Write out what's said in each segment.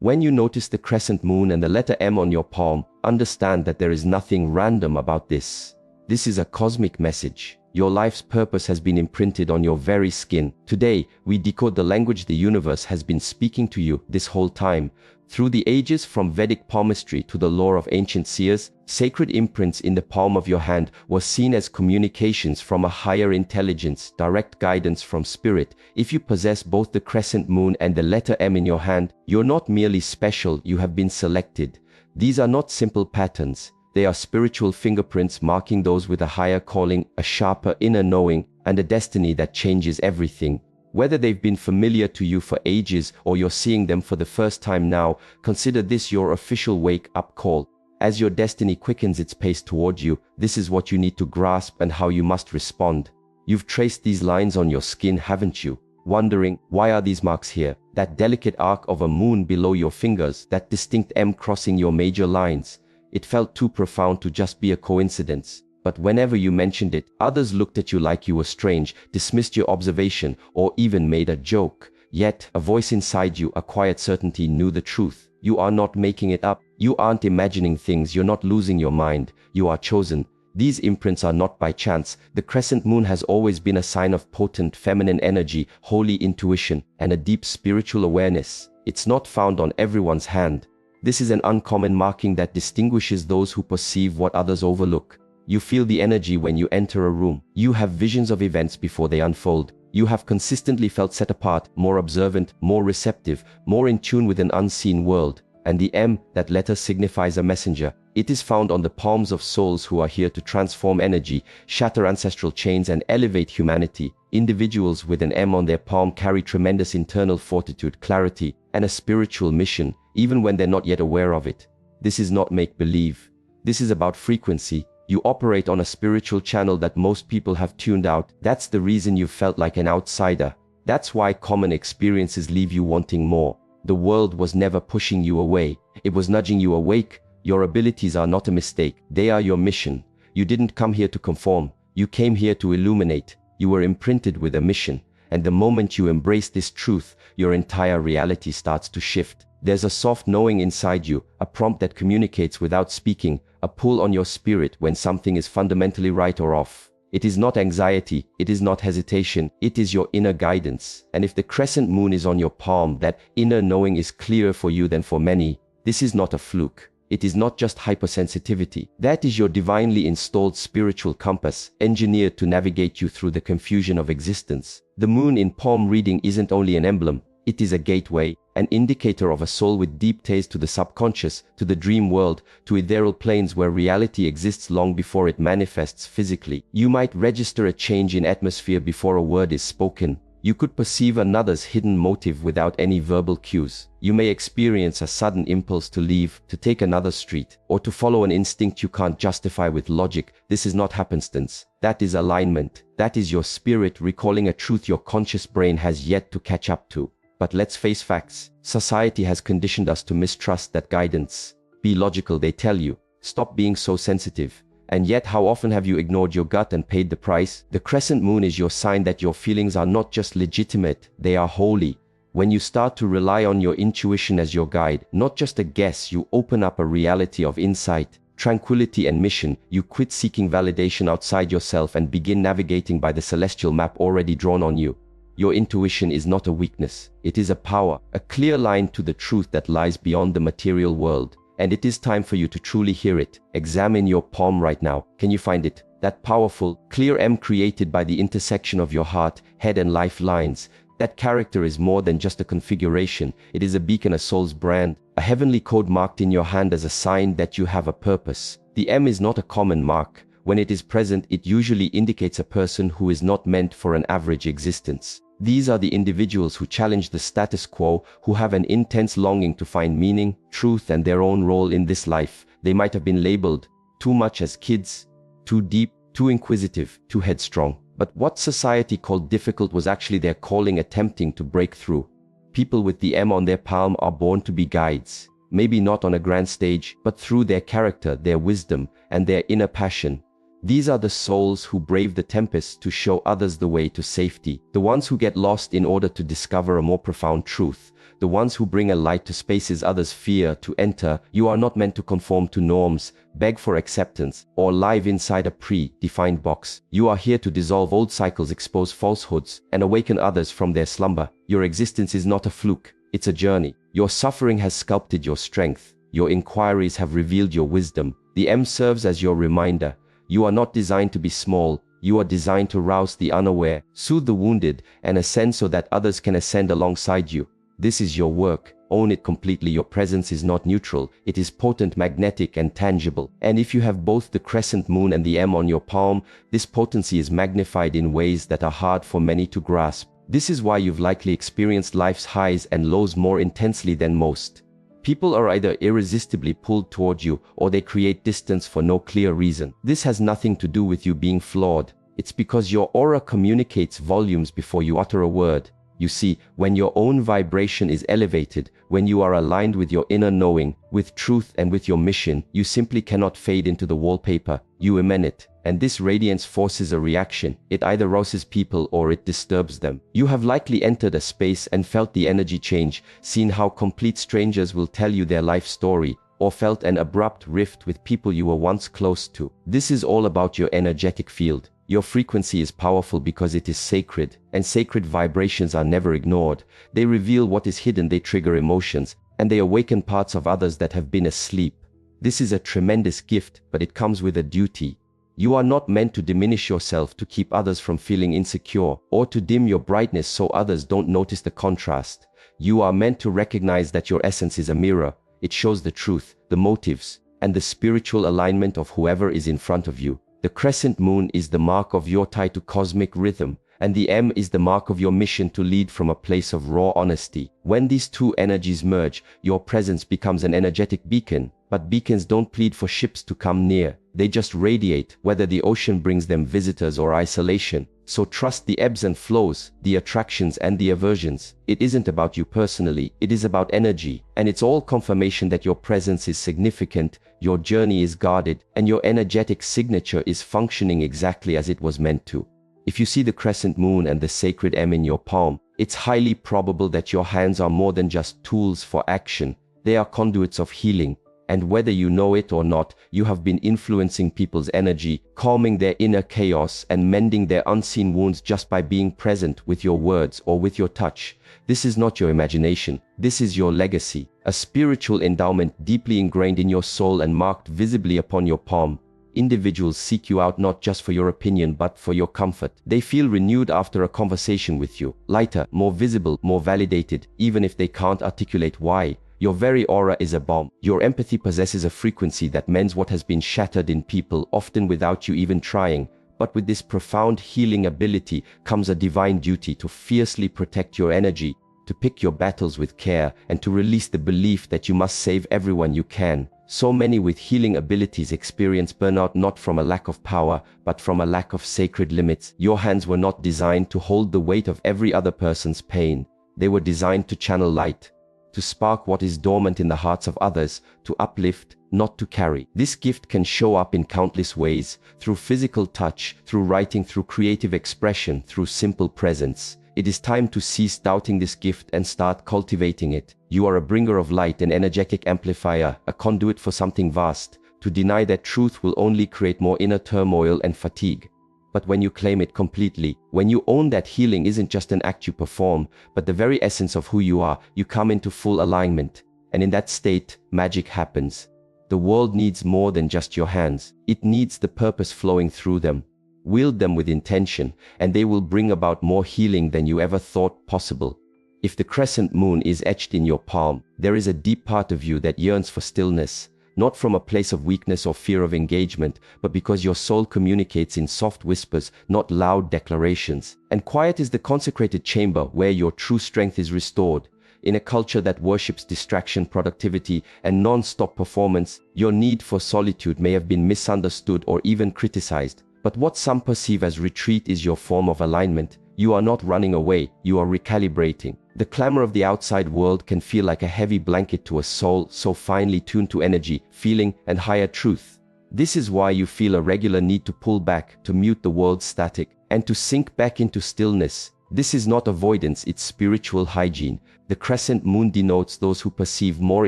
When you notice the crescent moon and the letter M on your palm, understand that there is nothing random about this. This is a cosmic message. Your life's purpose has been imprinted on your very skin. Today, we decode the language the universe has been speaking to you this whole time. Through the ages, from Vedic palmistry to the lore of ancient seers, sacred imprints in the palm of your hand were seen as communications from a higher intelligence, direct guidance from spirit. If you possess both the crescent moon and the letter M in your hand, you're not merely special, you have been selected. These are not simple patterns. They are spiritual fingerprints marking those with a higher calling, a sharper inner knowing, and a destiny that changes everything. Whether they've been familiar to you for ages or you're seeing them for the first time now, consider this your official wake-up call. As your destiny quickens its pace toward you, this is what you need to grasp and how you must respond. You've traced these lines on your skin, haven't you? Wondering, why are these marks here? That delicate arc of a moon below your fingers, that distinct M crossing your major lines. It felt too profound to just be a coincidence. But whenever you mentioned it, others looked at you like you were strange, dismissed your observation, or even made a joke. Yet, a voice inside you, a quiet certainty, knew the truth. You are not making it up. You aren't imagining things. You're not losing your mind. You are chosen. These imprints are not by chance. The crescent moon has always been a sign of potent feminine energy, holy intuition, and a deep spiritual awareness. It's not found on everyone's hand. This is an uncommon marking that distinguishes those who perceive what others overlook. You feel the energy when you enter a room. You have visions of events before they unfold. You have consistently felt set apart, more observant, more receptive, more in tune with an unseen world. And the M, that letter, signifies a messenger. It is found on the palms of souls who are here to transform energy, shatter ancestral chains, and elevate humanity. Individuals with an M on their palm carry tremendous internal fortitude, clarity, and a spiritual mission, even when they're not yet aware of it. This is not make-believe. This is about frequency. You operate on a spiritual channel that most people have tuned out. That's the reason you felt like an outsider. That's why common experiences leave you wanting more. The world was never pushing you away. It was nudging you awake. Your abilities are not a mistake. They are your mission. You didn't come here to conform. You came here to illuminate. You were imprinted with a mission. And the moment you embrace this truth, your entire reality starts to shift. There's a soft knowing inside you, a prompt that communicates without speaking, a pull on your spirit when something is fundamentally right or off. It is not anxiety, it is not hesitation, it is your inner guidance. And if the crescent moon is on your palm, that inner knowing is clearer for you than for many. This is not a fluke. It is not just hypersensitivity. That is your divinely installed spiritual compass, engineered to navigate you through the confusion of existence. The moon in palm reading isn't only an emblem. It is a gateway, an indicator of a soul with deep ties to the subconscious, to the dream world, to ethereal planes where reality exists long before it manifests physically. You might register a change in atmosphere before a word is spoken. You could perceive another's hidden motive without any verbal cues. You may experience a sudden impulse to leave, to take another street, or to follow an instinct you can't justify with logic. This is not happenstance. That is alignment. That is your spirit recalling a truth your conscious brain has yet to catch up to. But let's face facts. Society has conditioned us to mistrust that guidance. Be logical, they tell you. Stop being so sensitive. And yet, how often have you ignored your gut and paid the price? The crescent moon is your sign that your feelings are not just legitimate, they are holy. When you start to rely on your intuition as your guide, not just a guess, you open up a reality of insight, tranquility, and mission. You quit seeking validation outside yourself and begin navigating by the celestial map already drawn on you. Your intuition is not a weakness. It is a power, a clear line to the truth that lies beyond the material world. And it is time for you to truly hear it. Examine your palm right now. Can you find it? That powerful, clear M created by the intersection of your heart, head, and life lines. That character is more than just a configuration. It is a beacon, a soul's brand, a heavenly code marked in your hand as a sign that you have a purpose. The M is not a common mark. When it is present, it usually indicates a person who is not meant for an average existence. These are the individuals who challenge the status quo, who have an intense longing to find meaning, truth, and their own role in this life. They might have been labeled too much as kids, too deep, too inquisitive, too headstrong. But what society called difficult was actually their calling, attempting to break through. People with the M on their palm are born to be guides. Maybe not on a grand stage, but through their character, their wisdom, and their inner passion. These are the souls who brave the tempest to show others the way to safety, the ones who get lost in order to discover a more profound truth, the ones who bring a light to spaces others fear to enter. You are not meant to conform to norms, beg for acceptance, or live inside a pre-defined box. You are here to dissolve old cycles, expose falsehoods, and awaken others from their slumber. Your existence is not a fluke, it's a journey. Your suffering has sculpted your strength. Your inquiries have revealed your wisdom. The M serves as your reminder. You are not designed to be small. You are designed to rouse the unaware, soothe the wounded, and ascend so that others can ascend alongside you. This is your work. Own it completely. Your presence is not neutral. It is potent, magnetic, and tangible. And if you have both the crescent moon and the M on your palm, this potency is magnified in ways that are hard for many to grasp. This is why you've likely experienced life's highs and lows more intensely than most. People are either irresistibly pulled toward you, or they create distance for no clear reason. This has nothing to do with you being flawed. It's because your aura communicates volumes before you utter a word. You see, when your own vibration is elevated, when you are aligned with your inner knowing, with truth and with your mission, you simply cannot fade into the wallpaper. You emanate, and this radiance forces a reaction. It either rouses people or it disturbs them. You have likely entered a space and felt the energy change, seen how complete strangers will tell you their life story, or felt an abrupt rift with people you were once close to. This is all about your energetic field. Your frequency is powerful because it is sacred, and sacred vibrations are never ignored. They reveal what is hidden, they trigger emotions, and they awaken parts of others that have been asleep. This is a tremendous gift, but it comes with a duty. You are not meant to diminish yourself to keep others from feeling insecure, or to dim your brightness so others don't notice the contrast. You are meant to recognize that your essence is a mirror. It shows the truth, the motives, and the spiritual alignment of whoever is in front of you. The crescent moon is the mark of your tie to cosmic rhythm, and the M is the mark of your mission to lead from a place of raw honesty. When these two energies merge, your presence becomes an energetic beacon. But beacons don't plead for ships to come near. They just radiate, whether the ocean brings them visitors or isolation. So trust the ebbs and flows, the attractions and the aversions. It isn't about you personally, it is about energy. And it's all confirmation that your presence is significant, your journey is guarded, and your energetic signature is functioning exactly as it was meant to. If you see the crescent moon and the sacred M in your palm, it's highly probable that your hands are more than just tools for action. They are conduits of healing. And whether you know it or not, you have been influencing people's energy, calming their inner chaos and mending their unseen wounds just by being present with your words or with your touch. This is not your imagination. This is your legacy, a spiritual endowment deeply ingrained in your soul and marked visibly upon your palm. Individuals seek you out not just for your opinion but for your comfort. They feel renewed after a conversation with you, lighter, more visible, more validated, even if they can't articulate why. Your very aura is a bomb. Your empathy possesses a frequency that mends what has been shattered in people, often without you even trying. But with this profound healing ability comes a divine duty to fiercely protect your energy, to pick your battles with care, and to release the belief that you must save everyone you can. So many with healing abilities experience burnout not from a lack of power, but from a lack of sacred limits. Your hands were not designed to hold the weight of every other person's pain. They were designed to channel light, to spark what is dormant in the hearts of others, to uplift, not to carry. This gift can show up in countless ways, through physical touch, through writing, through creative expression, through simple presence. It is time to cease doubting this gift and start cultivating it. You are a bringer of light, an energetic amplifier, a conduit for something vast. To deny that truth will only create more inner turmoil and fatigue. But when you claim it completely, when you own that healing isn't just an act you perform, but the very essence of who you are, you come into full alignment. And in that state, magic happens. The world needs more than just your hands. It needs the purpose flowing through them. Wield them with intention, and they will bring about more healing than you ever thought possible. If the crescent moon is etched in your palm, there is a deep part of you that yearns for stillness. Not from a place of weakness or fear of engagement, but because your soul communicates in soft whispers, not loud declarations. And quiet is the consecrated chamber where your true strength is restored. In a culture that worships distraction, productivity, and non-stop performance, your need for solitude may have been misunderstood or even criticized. But what some perceive as retreat is your form of alignment. You are not running away, you are recalibrating. The clamor of the outside world can feel like a heavy blanket to a soul so finely tuned to energy, feeling, and higher truth. This is why you feel a regular need to pull back, to mute the world's static, and to sink back into stillness. This is not avoidance, it's spiritual hygiene. The crescent moon denotes those who perceive more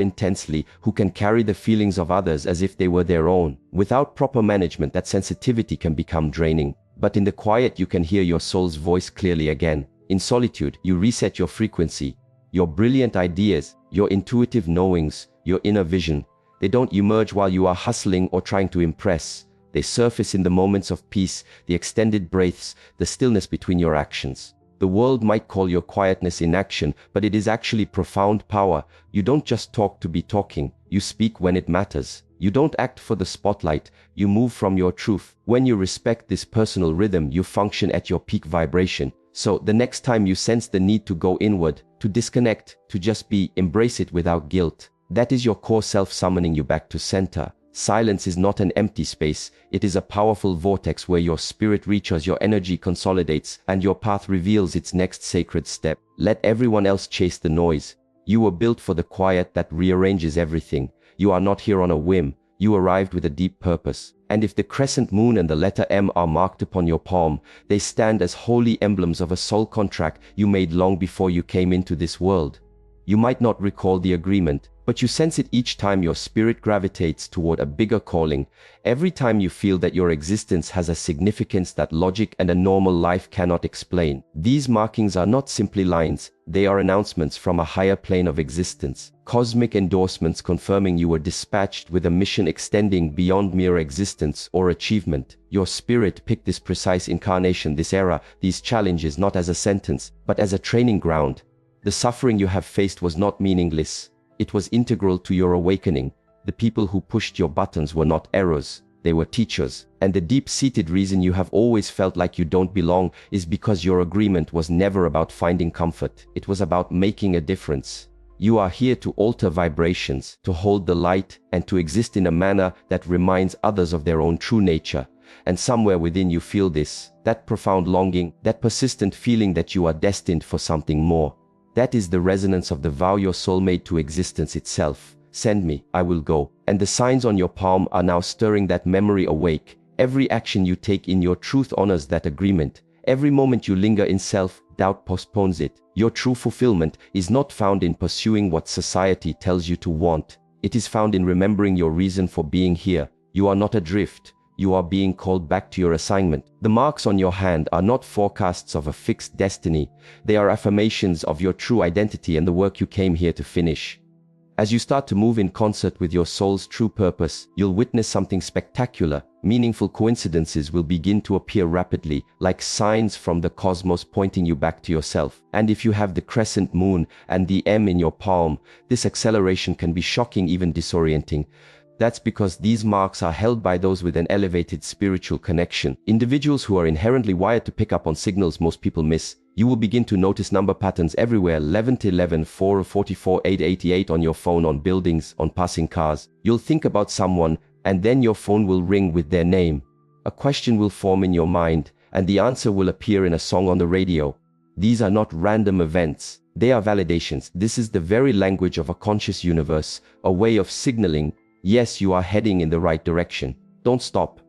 intensely, who can carry the feelings of others as if they were their own. Without proper management, that sensitivity can become draining. But in the quiet, you can hear your soul's voice clearly again. In solitude, you reset your frequency. Your brilliant ideas, your intuitive knowings, your inner vision, they don't emerge while you are hustling or trying to impress. They surface in the moments of peace, the extended breaths, the stillness between your actions. The world might call your quietness inaction, but it is actually profound power. You don't just talk to be talking, you speak when it matters. You don't act for the spotlight, you move from your truth. When you respect this personal rhythm, you function at your peak vibration. So the next time you sense the need to go inward, to disconnect, to just be, embrace it without guilt. That is your core self summoning you back to center. Silence is not an empty space, it is a powerful vortex where your spirit reaches, your energy consolidates, and your path reveals its next sacred step. Let everyone else chase the noise. You were built for the quiet that rearranges everything. You are not here on a whim, you arrived with a deep purpose. And if the crescent moon and the letter M are marked upon your palm, they stand as holy emblems of a soul contract you made long before you came into this world. You might not recall the agreement, but you sense it each time your spirit gravitates toward a bigger calling. Every time you feel that your existence has a significance that logic and a normal life cannot explain. These markings are not simply lines, they are announcements from a higher plane of existence. Cosmic endorsements confirming you were dispatched with a mission extending beyond mere existence or achievement. Your spirit picked this precise incarnation, this era, these challenges not as a sentence, but as a training ground. The suffering you have faced was not meaningless. It was integral to your awakening. The people who pushed your buttons were not errors, they were teachers. And the deep-seated reason you have always felt like you don't belong is because your agreement was never about finding comfort. It was about making a difference. You are here to alter vibrations, to hold the light, and to exist in a manner that reminds others of their own true nature. And somewhere within you feel this, that profound longing, that persistent feeling that you are destined for something more. That is the resonance of the vow your soul made to existence itself. Send me, I will go. And the signs on your palm are now stirring that memory awake. Every action you take in your truth honors that agreement. Every moment you linger in self-doubt postpones it. Your true fulfillment is not found in pursuing what society tells you to want. It is found in remembering your reason for being here. You are not adrift. You are being called back to your assignment. The marks on your hand are not forecasts of a fixed destiny. They are affirmations of your true identity and the work you came here to finish. As you start to move in concert with your soul's true purpose, you'll witness something spectacular. Meaningful coincidences will begin to appear rapidly, like signs from the cosmos pointing you back to yourself. And if you have the crescent moon and the M in your palm, this acceleration can be shocking, even disorienting. That's because these marks are held by those with an elevated spiritual connection. Individuals who are inherently wired to pick up on signals most people miss. You will begin to notice number patterns everywhere: 11 to 11, 4, 44, 888 on your phone, on buildings, on passing cars. You'll think about someone, and then your phone will ring with their name. A question will form in your mind, and the answer will appear in a song on the radio. These are not random events. They are validations. This is the very language of a conscious universe, a way of signaling, yes, you are heading in the right direction. Don't stop.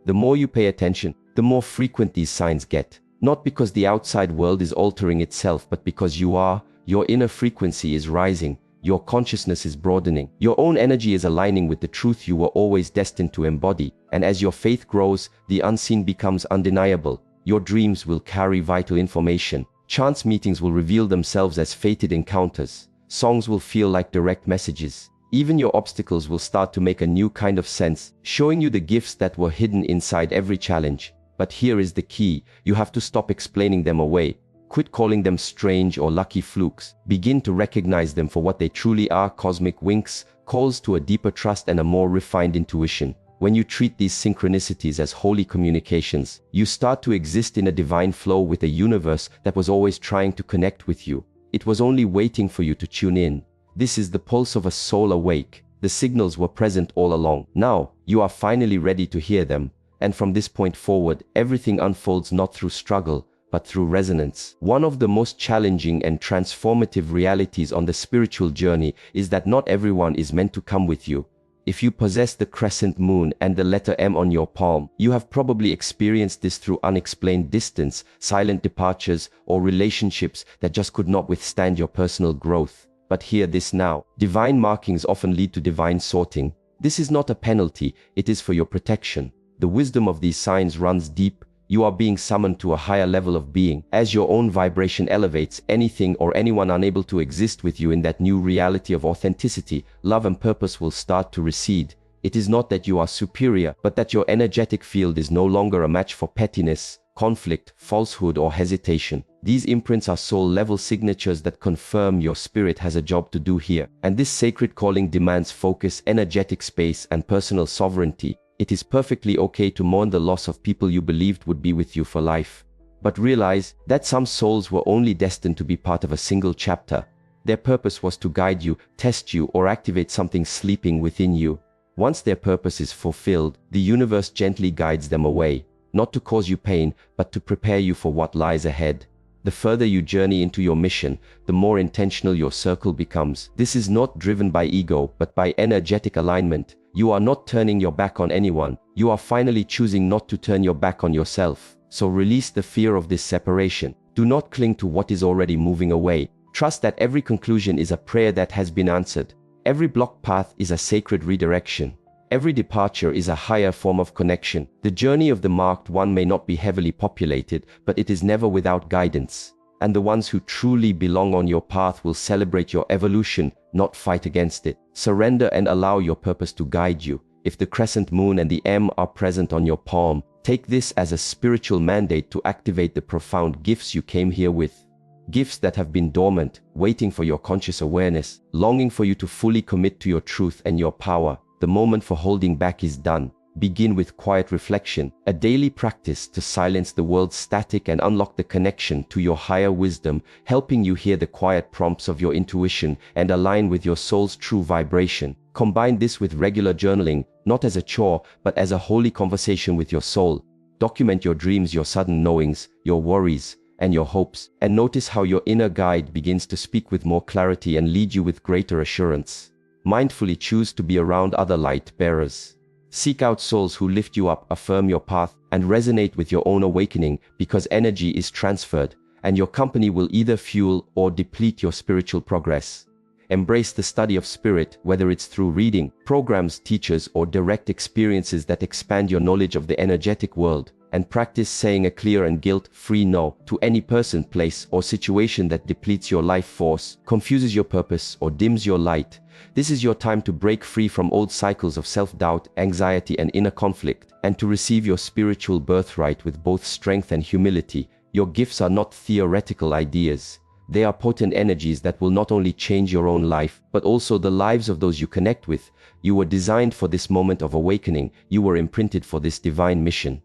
The more you pay attention, the more frequent these signs get. Not because the outside world is altering itself, but because you are. Your inner frequency is rising. Your consciousness is broadening. Your own energy is aligning with the truth you were always destined to embody. And as your faith grows, the unseen becomes undeniable. Your dreams will carry vital information. Chance meetings will reveal themselves as fated encounters. Songs will feel like direct messages. Even your obstacles will start to make a new kind of sense, showing you the gifts that were hidden inside every challenge. But here is the key: you have to stop explaining them away. Quit calling them strange or lucky flukes. Begin to recognize them for what they truly are: cosmic winks, calls to a deeper trust and a more refined intuition. When you treat these synchronicities as holy communications, you start to exist in a divine flow with a universe that was always trying to connect with you. It was only waiting for you to tune in. This is the pulse of a soul awake. The signals were present all along. Now, you are finally ready to hear them. And from this point forward, everything unfolds not through struggle, but through resonance. One of the most challenging and transformative realities on the spiritual journey is that not everyone is meant to come with you. If you possess the crescent moon and the letter M on your palm, you have probably experienced this through unexplained distance, silent departures, or relationships that just could not withstand your personal growth. But hear this now. Divine markings often lead to divine sorting. This is not a penalty, it is for your protection. The wisdom of these signs runs deep. You are being summoned to a higher level of being. As your own vibration elevates, anything or anyone unable to exist with you in that new reality of authenticity, love and purpose will start to recede. It is not that you are superior, but that your energetic field is no longer a match for pettiness, conflict, falsehood, or hesitation. These imprints are soul-level signatures that confirm your spirit has a job to do here. And this sacred calling demands focus, energetic space, and personal sovereignty. It is perfectly okay to mourn the loss of people you believed would be with you for life. But realize that some souls were only destined to be part of a single chapter. Their purpose was to guide you, test you, or activate something sleeping within you. Once their purpose is fulfilled, the universe gently guides them away, not to cause you pain, but to prepare you for what lies ahead. The further you journey into your mission, the more intentional your circle becomes. This is not driven by ego, but by energetic alignment. You are not turning your back on anyone. You are finally choosing not to turn your back on yourself. So release the fear of this separation. Do not cling to what is already moving away. Trust that every conclusion is a prayer that has been answered. Every blocked path is a sacred redirection. Every departure is a higher form of connection. The journey of the marked one may not be heavily populated, but it is never without guidance. And the ones who truly belong on your path will celebrate your evolution, not fight against it. Surrender and allow your purpose to guide you. If the crescent moon and the M are present on your palm, take this as a spiritual mandate to activate the profound gifts you came here with. Gifts that have been dormant, waiting for your conscious awareness, longing for you to fully commit to your truth and your power. The moment for holding back is done. Begin with quiet reflection, a daily practice to silence the world's static and unlock the connection to your higher wisdom, helping you hear the quiet prompts of your intuition and align with your soul's true vibration. Combine this with regular journaling, not as a chore, but as a holy conversation with your soul. Document your dreams, your sudden knowings, your worries, and your hopes, and notice how your inner guide begins to speak with more clarity and lead you with greater assurance. Mindfully choose to be around other light bearers. Seek out souls who lift you up, affirm your path, and resonate with your own awakening, because energy is transferred, and your company will either fuel or deplete your spiritual progress. Embrace the study of spirit, whether it's through reading, programs, teachers, or direct experiences that expand your knowledge of the energetic world. And practice saying a clear and guilt-free no to any person, place, or situation that depletes your life force, confuses your purpose, or dims your light. This is your time to break free from old cycles of self-doubt, anxiety, and inner conflict, and to receive your spiritual birthright with both strength and humility. Your gifts are not theoretical ideas. They are potent energies that will not only change your own life, but also the lives of those you connect with. You were designed for this moment of awakening. You were imprinted for this divine mission.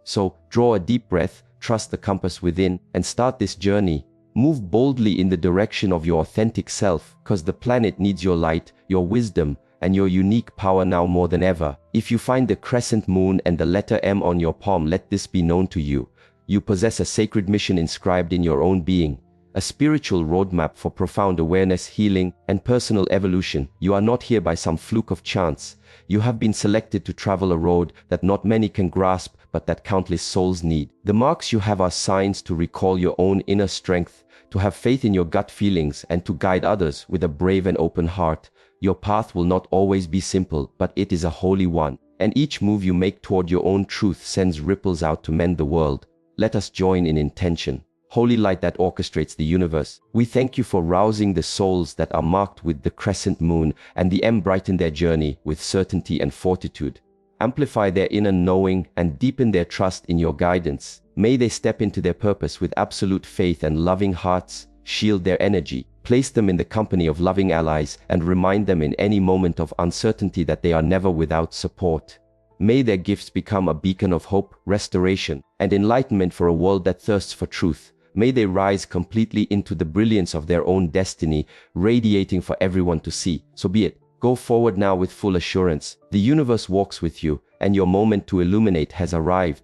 So, draw a deep breath, trust the compass within, and start this journey. Move boldly in the direction of your authentic self, because the planet needs your light, your wisdom, and your unique power now more than ever. If you find the crescent moon and the letter M on your palm, let this be known to you. You possess a sacred mission inscribed in your own being, a spiritual roadmap for profound awareness, healing, and personal evolution. You are not here by some fluke of chance. You have been selected to travel a road that not many can grasp, but that countless souls need. The marks you have are signs to recall your own inner strength, to have faith in your gut feelings, and to guide others with a brave and open heart. Your path will not always be simple, but it is a holy one. And each move you make toward your own truth sends ripples out to mend the world. Let us join in intention. Holy light that orchestrates the universe, we thank you for rousing the souls that are marked with the crescent moon, and the M brighten their journey with certainty and fortitude. Amplify their inner knowing and deepen their trust in your guidance. May they step into their purpose with absolute faith and loving hearts. Shield their energy, place them in the company of loving allies, and remind them in any moment of uncertainty that they are never without support. May their gifts become a beacon of hope, restoration, and enlightenment for a world that thirsts for truth. May they rise completely into the brilliance of their own destiny, radiating for everyone to see. So be it. Go forward now with full assurance. The universe walks with you, and your moment to illuminate has arrived.